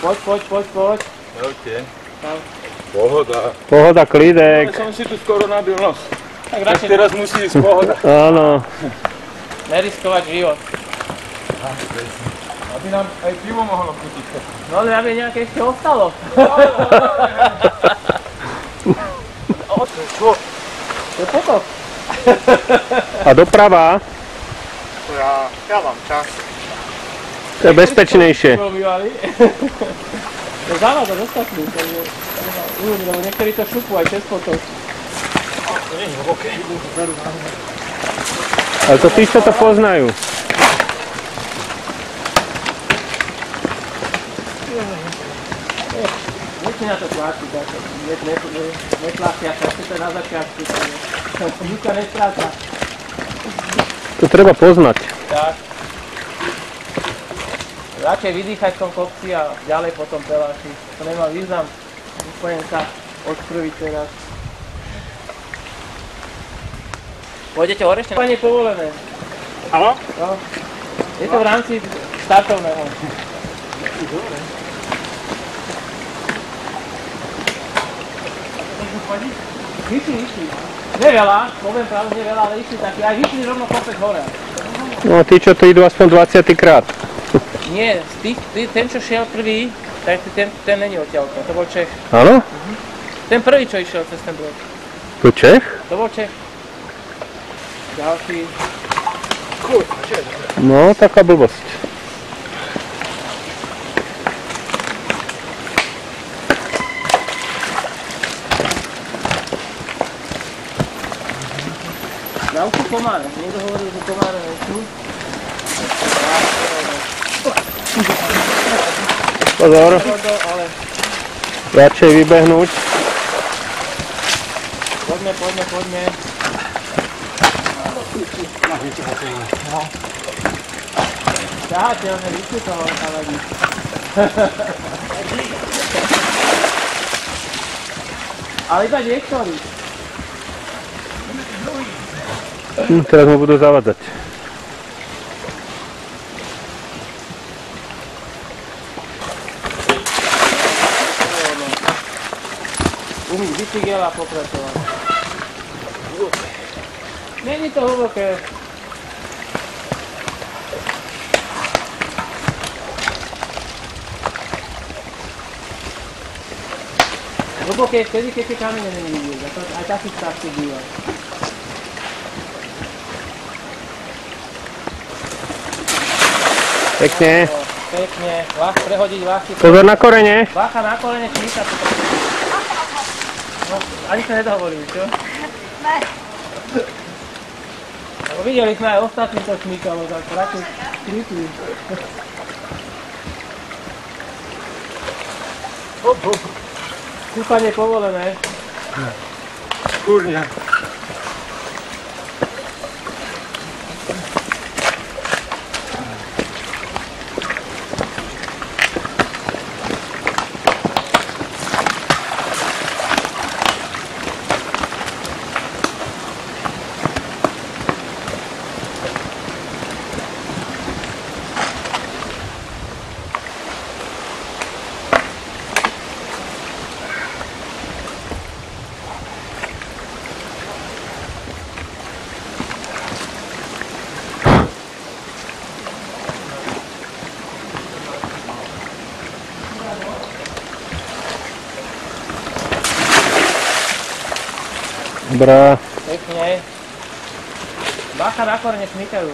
Poď. Čaute. Pohoda. Pohoda, klídek. Som si tu skoro nabil nos. Tak Tak teraz musí ísť pohoda. Áno. neriskovať život. Aby nám aj pivo mohlo chutiť. No ale aby nejaké ešte ostalo. Čo? To je potok. A doprava? Ja mám čas. To je bezpečnejšie. To je závada dostatný. Lebo niektorí to šupú aj cez potok. To nie je hlboké. Ale to tí, čo to poznajú. Nechci na to tlačiť, netlačia sa, to je na začiatku. Nič sa nestráca. To treba poznať. Tak. Radšej vydýchať v tom kopci a ďalej potom peláši. To nemá význam. Úplne sa odkrviť teraz. Pôjdete Orešne? To nie je povolené. Áno? No. Je to v rámci štartovného. Vyšli. Neveľa, poviem pravdu, neveľa, ale išli takí. Aj vyšli rovno kopec hore. No tí, čo to idú aspoň 20. krát. Nie, ten, čo šiel prvý, tak ten není odtiaľto, to bol Čech. Áno? Ten prvý, čo išiel cez ten brod. To Čech? To bol Čech. Ďalší. No, taká blbosť. Dávku komáre. Niekto hovoril, že komáre nechcú. Pozor. Ale Radšej vybehnúť. poďme. Ťahateľne, vyšli toho, kaladí. Ale iba niektorí. Teraz mu budú zavadzať. Umyť bicykel a pokračovať. Není to hlboké. Hlboké je vtedy, keď tie kamene není vidieť. Aj taký stav tu býva. Pekne. Pekne. Prehodiť ľahký. Pozor na korene. Bacha na kolene, číta to. No, ani sa nedovolili, čo? Ne. Lebo videli sme aj ostatní to šmýkalo, tak radšej skrytli. Kúpanie povolené. Kurňa. Dobrá. Pekne. Bacha na korene šmýkajú.